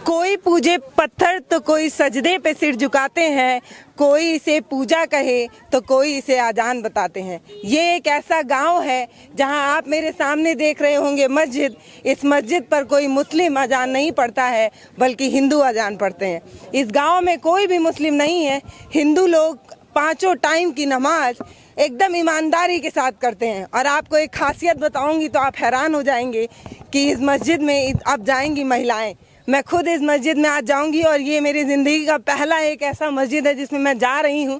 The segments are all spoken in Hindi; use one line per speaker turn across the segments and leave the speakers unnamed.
कोई पूजे पत्थर तो कोई सजदे पे सिर झुकाते हैं, कोई इसे पूजा कहे तो कोई इसे आजान बताते हैं। ये एक ऐसा गांव है जहां आप मेरे सामने देख रहे होंगे मस्जिद। इस मस्जिद पर कोई मुस्लिम अजान नहीं पढ़ता है बल्कि हिंदू अजान पढ़ते हैं। इस गांव में कोई भी मुस्लिम नहीं है। हिंदू लोग पांचों टाइम की नमाज एकदम ईमानदारी के साथ करते हैं। और आपको एक खासियत बताऊंगी तो आप हैरान हो जाएंगे कि इस मस्जिद में अब जाएंगी महिलाएं। मैं खुद इस मस्जिद में आज जाऊंगी और ये मेरी ज़िंदगी का पहला एक ऐसा मस्जिद है जिसमें मैं जा रही हूँ।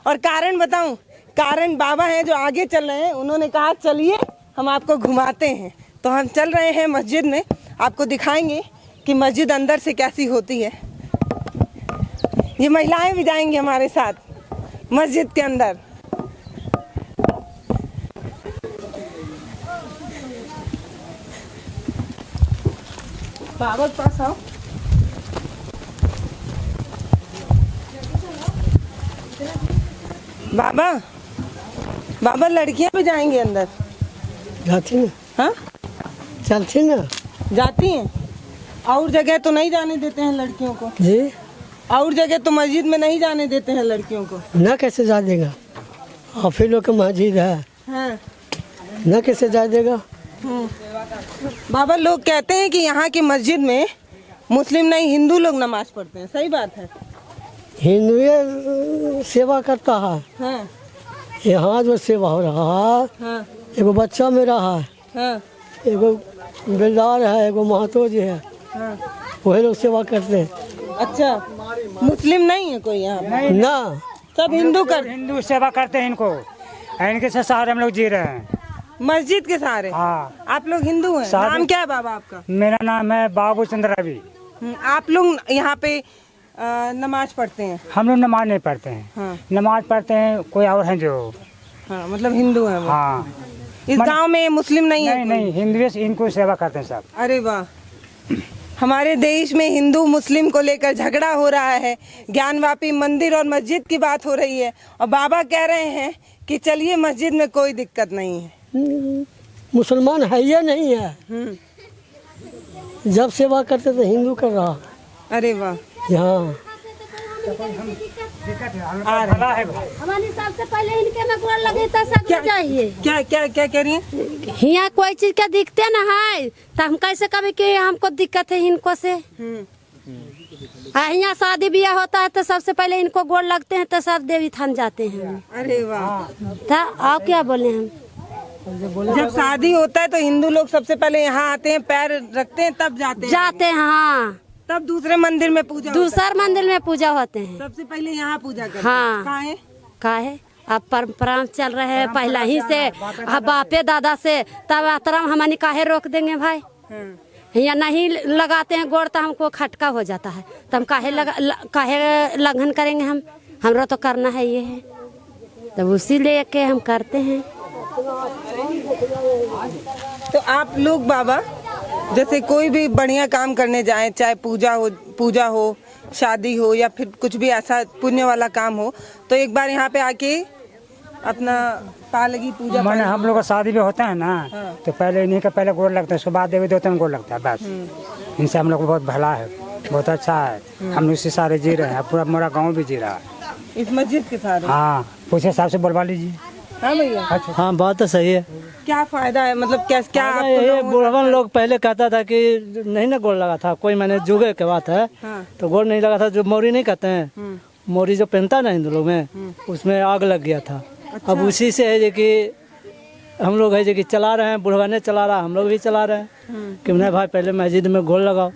और कारण बताऊं, कारण बाबा हैं जो आगे चल रहे हैं, उन्होंने कहा चलिए हम आपको घुमाते हैं। तो हम चल रहे हैं मस्जिद में, आपको दिखाएंगे कि मस्जिद अंदर से कैसी होती है। ये महिलाएं भी जाएंगी हमारे साथ मस्जिद के अंदर। बाबा के पास आओ। बाबा बाबा लड़कियां भी जाएंगी अंदर?
जाती ना।
हाँ
चलती ना।
जाती हैं। और जगह तो नहीं जाने देते हैं लड़कियों को
जी।
और जगह तो मस्जिद में नहीं जाने देते हैं लड़कियों को।
ना कैसे जा देगा, आप ही लोग का मस्जिद है।
हाँ।
ना कैसे जा देगा।
बाबा लोग कहते हैं कि यहाँ की मस्जिद में मुस्लिम नहीं हिंदू लोग नमाज पढ़ते हैं, सही बात है?
हिंदू सेवा करता है।
हाँ।
यहाँ जो सेवा हो रहा है,
हाँ।
एगो बच्चा मेरा है,
हाँ।
एगो बेलदार है, एगो महतो जी है।
हाँ।
वही लोग सेवा करते हैं।
अच्छा, मुस्लिम नहीं है कोई यहाँ पे?
ना,
सब हिंदू कर
हिंदू सेवा करते हैं इनको, इनके से सहारे हम लोग जी रहे हैं
मस्जिद के सहारे।
हाँ।
आप लोग हिंदू हैं? नाम क्या है बाबा आपका?
मेरा नाम है बाबू चंद्र रवि।
आप लोग यहाँ पे नमाज पढ़ते हैं?
हम लोग नमाज नहीं पढ़ते हैं।
हाँ।
नमाज पढ़ते हैं कोई और हैं जो।
हाँ, मतलब हिंदू हैं वो।
हाँ।
इस गांव में मुस्लिम नहीं है
नहीं
कोई?
नहीं, हिंदू इनको सेवा करते हैं सब।
अरे वाह, हमारे देश में हिंदू मुस्लिम को लेकर झगड़ा हो रहा है। ज्ञानवापी मंदिर और मस्जिद की बात हो रही है और बाबा कह रहे हैं कि चलिए मस्जिद में कोई दिक्कत नहीं है।
मुसलमान है या नहीं है। जब सेवा करते तो हिंदू कर रहा।
अरे वाह।
यहाँ
हमारे सबसे पहले इनके में गोड़ लगे तो सब चाहिए।
क्या क्या क्या कह रही हैं?
यहाँ कोई चीज का दिखते ना है तो हम कैसे कभी कि हमको दिक्कत है इनको से। यहाँ शादी ब्याह होता है तो सबसे पहले इनको गोड़ लगते हैं तो सब देवी थान जाते हैं।
अरे वाह।
था और क्या बोले हम।
जब शादी होता है तो हिंदू लोग सबसे पहले यहाँ आते हैं, पैर रखते हैं, तब जाते हैं।
हाँ,
तब दूसरे मंदिर में पूजा
दूसर मंदिर में पूजा होते हैं।
सबसे पहले यहाँ पूजा करते हैं।
हाँ।
कहाँ है?
अब परंपरा चल रहे हैं पहला ही से, अब बापे दादा से, तब आतरम हम काहे रोक देंगे भाई। या नहीं लगाते हैं गोड़ तो हमको खटका हो जाता है, तो हम काहे लंघन करेंगे। हमरो तो करना है ये है, तब उसी लेके हम करते हैं।
तो आप लोग बाबा जैसे कोई भी बढ़िया काम करने जाएं, चाहे पूजा हो, शादी हो या फिर कुछ भी ऐसा पुण्य वाला काम हो, तो एक बार यहाँ पे आके अपना पालगी पूजा
मैंने हम लोग का शादी भी होता है ना।
हाँ।
तो पहले इन्हीं का पहले गोड़ लगता है, उसके बाद देवी देवता में गोड़ लगता है बस। इनसे हम लोग को बहुत भला है, बहुत अच्छा है। हम इसी सारे जी रहे हैं, पूरा मेरा गाँव भी जी रहा है
इस मस्जिद के साथ।
हाँ, पूछे साहब से बोलवा लीजिए।
हाँ भैया।
अच्छा।
हाँ, बात तो सही है।
क्या फायदा है, मतलब क्या
ये बुढ़वन लोग पहले कहता था कि नहीं ना गोड़ लगा था कोई, मैंने जुगे के बात है।
हाँ।
तो गोड़ नहीं लगा था, जो मोरी नहीं कहते हैं, मोरी जो पहनता ना हिंदू लोग में, उसमें आग लग गया था।
अच्छा।
अब उसी से है कि हम लोग है कि चला रहे हैं, बुढ़वा ने चला रहा, हम लोग भी चला रहे हैं कि नहीं भाई पहले मस्जिद में गोड़ लगाओ।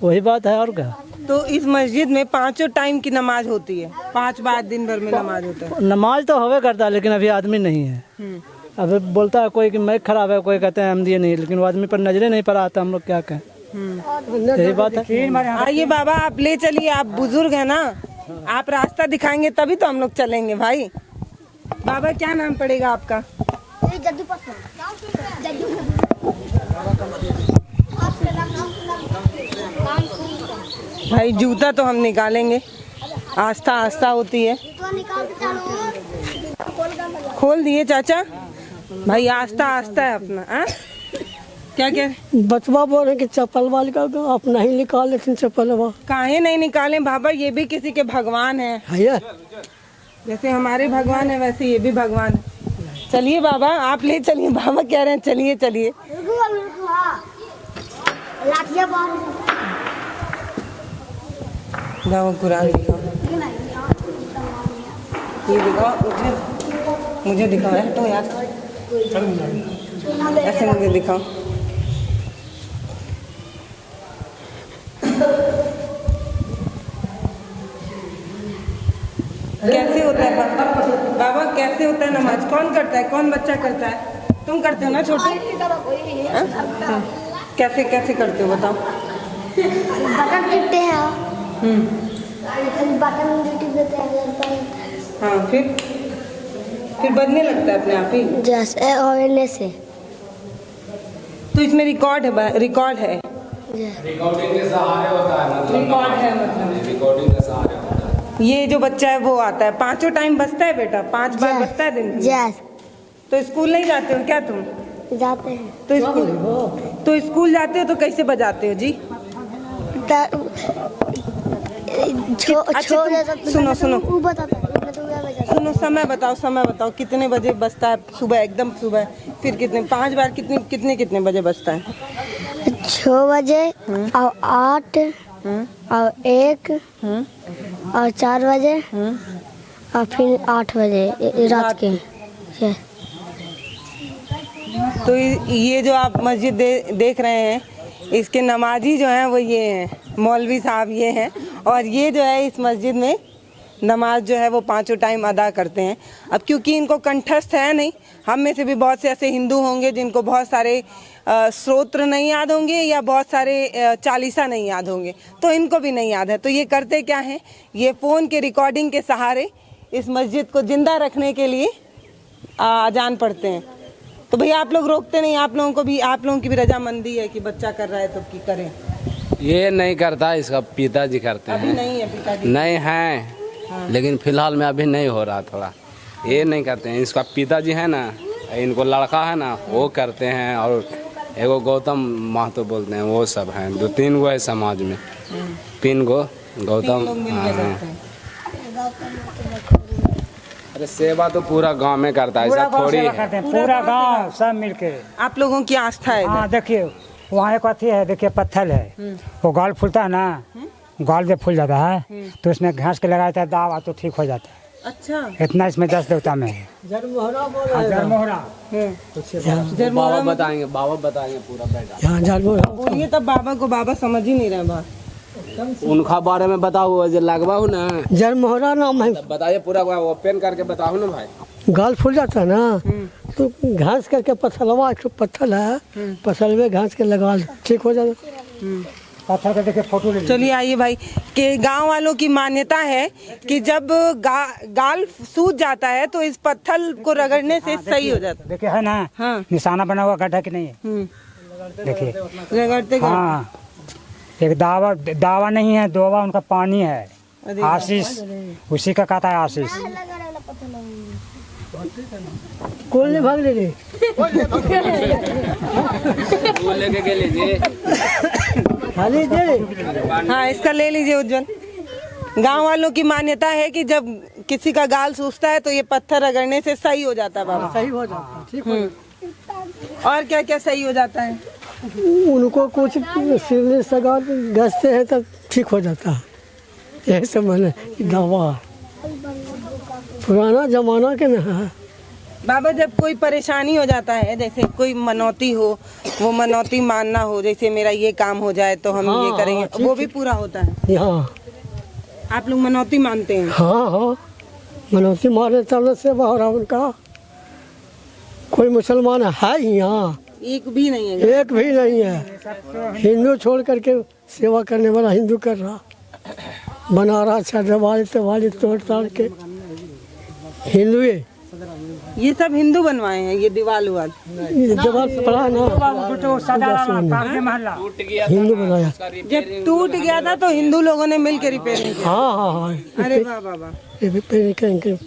वही बात है और क्या।
तो इस मस्जिद में पांचों टाइम की नमाज होती है, 5 बार दिन भर में नमाज होता है।
नमाज तो होवे करता है, लेकिन अभी आदमी नहीं है। अब बोलता है कोई कि मैं खराब है, कोई कहते हैं हम दिए नहीं, लेकिन वो आदमी पर नजरे नहीं पड़ा आता, हम लोग क्या कहें। यही बात है।
आइए बाबा, आप ले चलिए, आप बुजुर्ग है ना, आप रास्ता दिखाएंगे तभी तो हम लोग चलेंगे भाई। बाबा क्या नाम पड़ेगा आपका? भाई जूता तो हम निकालेंगे, आस्था आस्था होती है। खोल दिए चाचा, भाई आस्था आस्था है अपना। क्या कह रहे?
बचवा बोल रहे कि चप्पल वाले का आप नहीं निकाल लेते चप्पल
काहे नहीं निकाले बाबा, ये भी किसी के भगवान है।
है।
जैसे हमारे भगवान है वैसे ये भी भगवान है। चलिए बाबा, आप ले चलिए, बाबा कह रहे हैं चलिए चलिए। बाबा कुरान दिखाओ, ये दिखाओ, मुझे दिखाओ यार, तो यार ऐसे मुझे दिखाओ। कैसे होता है बाबा, कैसे होता है नमाज? कौन करता है, कौन बच्चा करता है? तुम करते हो ना छोटे? कैसे कैसे करते हो बताओ?
बटन टिपते हैं, बटन टिपते हैं।
हाँ, फिर बजने लगता है अपने आप ही।
जैसे और से
तो इसमें रिकॉर्ड है, रिकॉर्ड है,
रिकॉर्डिंग के सहारे होता है, मतलब
रिकॉर्ड है, मतलब
रिकॉर्डिंग के सहारे होता है।
ये जो बच्चा है वो आता है, 5 टाइम बजता है बेटा, 5 बार बजता है दिन में।
जैस
तो स्कूल नहीं जाते हो क्या तुम?
जाते हैं।
तो स्कूल जाते हो तो कैसे बजाते हो जी? सुनो सुनो, समय बताओ कितने बजे बजता है? सुबह, एकदम सुबह, फिर कितने, 5 बार कितने बजे बजता है?
6 बजे और 8 और 1 और 4 बजे और फिर 8 बजे रात के।
तो ये जो आप मस्जिद देख रहे हैं, इसके नमाजी जो हैं वो ये हैं, मौलवी साहब ये हैं, और ये जो है इस मस्जिद में नमाज जो है वो 5 टाइम अदा करते हैं। अब क्योंकि इनको कंठस्थ है नहीं, हम में से भी बहुत से ऐसे हिंदू होंगे जिनको बहुत सारे स्तोत्र नहीं याद होंगे या बहुत सारे चालीसा नहीं याद होंगे, तो इनको भी नहीं याद है। तो ये करते क्या हैं, ये फ़ोन के रिकॉर्डिंग के सहारे इस मस्जिद को ज़िंदा रखने के लिए अजान पढ़ते हैं। तो भैया आप लोग रोकते नहीं? आप लोगों की भी रजामंदी है कि बच्चा कर रहा है तो की करें?
ये नहीं करता, इसका पिताजी करते
अभी
हैं।
नहीं है पिताजी?
नहीं है, लेकिन फिलहाल में अभी नहीं हो रहा, थोड़ा ये नहीं करते हैं। इसका पिताजी है ना, इनको लड़का है ना, वो करते हैं, और एगो गौतम महतो बोलते हैं, वो सब हैं। 2-3 गो है समाज में, 3 गो गौतम। अरे सेवा तो पूरा गांव में करता है, ऐसा थोड़ी है।
पूरा गांव सब मिलके।
आप लोगों की आस्था है?
हाँ देखिए, वहाँ एक अथी है, देखिए पत्थर है, वो गाल फूलता है ना, गाल जब फूल जाता है तो इसमें घास के लगाया जाता है दावा, तो ठीक हो जाता है।
अच्छा,
इतना इसमें 10 देवता में है।
जरमोहरा
बाबा बताएंगे पूरा बेटा।
यहाँ जरमोहरा
बोलिए तब बाबा को, बाबा समझ ही नहीं रहे बात।
उनका बारे में बताओ, जो लगवाओ ना,
जरमोहरा नाम है।
बताइए पूरा, ओपन करके बताओ ना भाई।
गाल फूल जाता है ना, तो घास करके पत्थरवा, एक पत्थर है, पत्थर में घास के लगा, ठीक हो जाता।
पत्थर का देखिए फोटो ले।
चलिए आइए भाई, कि गांव वालों की मान्यता है कि जब गाल सूज जाता है तो इस पत्थर को रगड़ने से सही हो जाता है।
देखिए है ना,
हाँ,
निशाना बना हुआ गड्ढा कि नहीं है, देखिए
रगड़ते
हाँ। एक दावा नहीं है, दोवा उनका पानी है, आशीष, उसी का कहता है आशीष।
कौन ले भाग ले
लेके के लीजिए,
खाली दे।
हाँ, इसका ले लीजिए उज्जवल। गांव वालों की मान्यता है कि जब किसी का गाल सूजता है तो ये पत्थर रगड़ने से सही हो जाता है बाबा।
सही हो जाता है, ठीक हो जाता
और क्या क्या सही हो जाता है?
है। उनको कुछ सिरने सगा घसते हैं तब ठीक हो जाता है। यही सब मैंने दावा पुराना जमाना के ना है।
बाबा जब कोई परेशानी हो जाता है, जैसे कोई मनौती हो, वो मनौती मानना हो, जैसे मेरा ये काम हो जाए तो हम ये करेंगे, वो भी पूरा होता है?
यहाँ
आप लोग मनौती मानते हैं?
हाँ, मनौती मारे तब से बहरा उनका। कोई मुसलमान है ही यहाँ?
एक भी नहीं है।
एक भी नहीं है। हिंदू छोड़ करके सेवा करने वाला हिंदू कर रहा, बना रहा, अच्छा दिवाली तोड़ ताड़ के हिंदू।
ये सब हिंदू बनवाए हैं, ये दीवाल उवाल
पड़ा ना, हिंदू बनाया।
जब टूट गया था तो हिंदू लोगों ने मिल के रिपेयरिंग किया।
हाँ हाँ हाँ,
अरे वाह वाह वाह।
रिपेयरिंग करेंगे,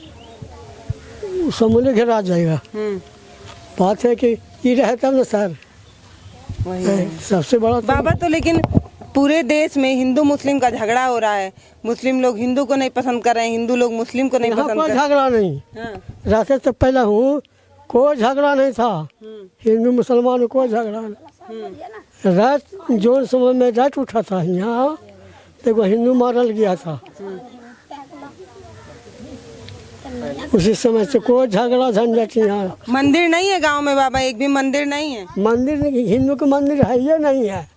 समूले घेरा जाएगा। बात है कि ये रहे तब ना सर, सबसे बड़ा तो
बाबा तो लेकिन पूरे देश में हिंदू मुस्लिम का झगड़ा हो रहा है, मुस्लिम लोग हिंदू को नहीं पसंद कर रहे हैं, हिंदू लोग मुस्लिम को नहीं
यहाँ
पसंद
कोई
कर
झगड़ा नहीं।
हाँ।
रहते तो पहले हूँ कोई झगड़ा नहीं था, हिंदू मुसलमान में कोई झगड़ा नहीं। रात जोन समय में रात उठा था यहाँ तो हिंदू मारल गया था, उसी समय से कोई झगड़ा झंझट यहाँ।
मंदिर नहीं है गांव में बाबा, एक भी मंदिर नहीं है।
मंदिर नहीं, हिंदू का मंदिर है ये नहीं है,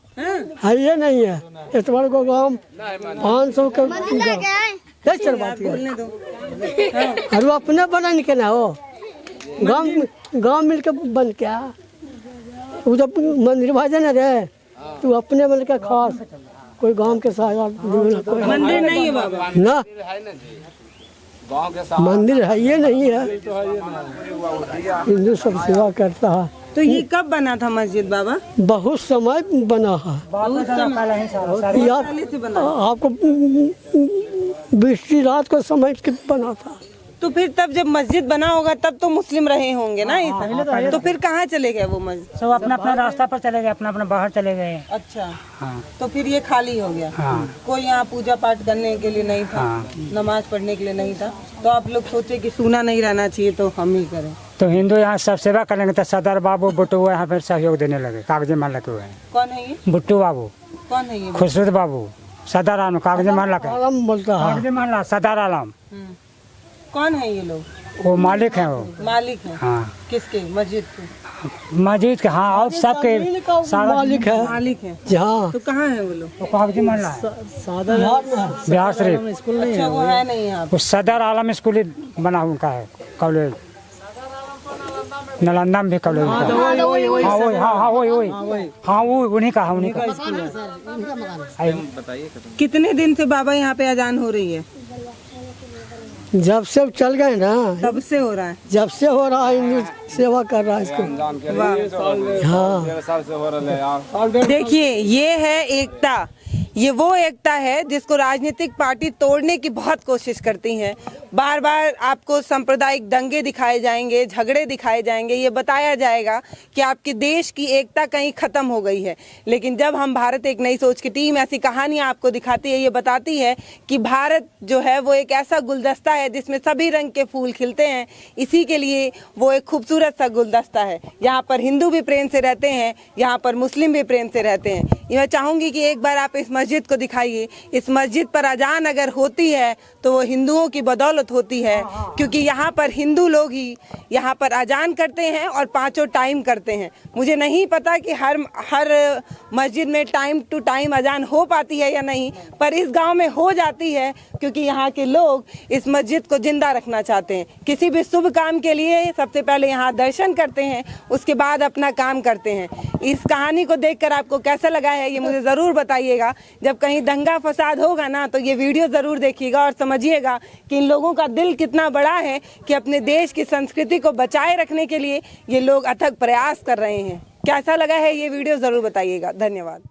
है ये नहीं है। इतवार को गाँव 500 का कैसे बात है,
बोलने दो।
अरे वो अपने बना के ना हो, गांव मिलकर बन क्या वो जब मंदिर भाजे ना रे तू अपने बन के खास कोई गांव के साथ
मंदिर नहीं है बाबा,
ना
गाँव के साथ
मंदिर है ये नहीं है। हिंदू सब सेवा करता है।
तो ये कब बना था मस्जिद बाबा?
बहुत समय बना है, या
पहले से बना।
आपको बीती रात को समय के बना था।
तो फिर तब जब मस्जिद बना होगा तब तो मुस्लिम रहे होंगे ना इस, तो फिर कहाँ चले गए वो मस्जिद?
सब अपना अपना रास्ता पर चले गए, अपना अपना बाहर चले गए।
अच्छा,
हाँ
तो फिर ये खाली हो गया।
हाँ
कोई यहाँ पूजा पाठ करने के लिए नहीं था, नमाज पढ़ने के लिए नहीं था, तो आप लोग सोचे कि सूना नहीं रहना चाहिए तो हम ही करें।
तो हिंदू यहाँ सब सेवा करेंगे तो सरदार बाबू बुट्टू यहाँ फिर सहयोग देने लगे, कागजे मान लगे हुए हैं।
कौन है ये?
बुट्टू बाबू,
कौन है ये?
खुशरूद बाबू, सरदार आलम, कागजे मान लगे,
आलम बोलता है,
कागजे मान ला, सरदार आलम
कौन है ये लोग?
वो मालिक हैं वो।
मालिक हैं?
हाँ
किसके? मस्जिद के
मस्जिद के, हाँ और सबके सारा
मालिक है
मालिक हैं।
जहाँ
तो कहाँ है वो लोग?
वो कागजे मान ला, बिहार शरीफ।
अच्छा, वो है नहीं यहाँ पे।
वो सरदार आलम स्कूल बना उनका है, कॉलेज नालंदा में भी कॉलेज उनका है। हाँ वही, हाँ वही, हाँ वो उन्हीं का है, उन्हीं का।
कितने दिन से बाबा यहाँ पे अजान हो रही है?
जब से चल गए ना,
तब से हो रहा है।
जब से हो रहा है हिंदू सेवा कर रहा है इसको। हाँ
देखिए, ये है एकता, ये वो एकता है जिसको राजनीतिक पार्टी तोड़ने की बहुत कोशिश करती हैं। बार बार आपको सांप्रदायिक दंगे दिखाए जाएंगे, झगड़े दिखाए जाएंगे, ये बताया जाएगा कि आपके देश की एकता कहीं ख़त्म हो गई है। लेकिन जब हम भारत एक नई सोच की टीम ऐसी कहानियाँ आपको दिखाती है, ये बताती है कि भारत जो है वो एक ऐसा गुलदस्ता है जिसमें सभी रंग के फूल खिलते हैं। इसी के लिए वो एक खूबसूरत सा गुलदस्ता है। यहाँ पर हिंदू भी प्रेम से रहते हैं, यहाँ पर मुस्लिम भी प्रेम से रहते हैं। मैं चाहूँगी कि एक बार आप इस मस्जिद को दिखाइए। इस मस्जिद पर अजान अगर होती है तो वो हिंदुओं की बदौलत होती है, क्योंकि यहाँ पर हिंदू लोग ही यहाँ पर अजान करते हैं और 5 टाइम करते हैं। मुझे नहीं पता कि हर मस्जिद में टाइम टू टाइम अजान हो पाती है या नहीं, पर इस गांव में हो जाती है क्योंकि यहाँ के लोग इस मस्जिद को जिंदा रखना चाहते हैं। किसी भी शुभ काम के लिए सबसे पहले यहाँ दर्शन करते हैं, उसके बाद अपना काम करते हैं। इस कहानी को देखकर आपको कैसा लगा है ये मुझे ज़रूर बताइएगा। जब कहीं दंगा फसाद होगा ना तो ये वीडियो ज़रूर देखिएगा और समझिएगा कि इन लोगों का दिल कितना बड़ा है कि अपने देश की संस्कृति को बचाए रखने के लिए ये लोग अथक प्रयास कर रहे हैं। कैसा लगा है ये वीडियो ज़रूर बताइएगा। धन्यवाद।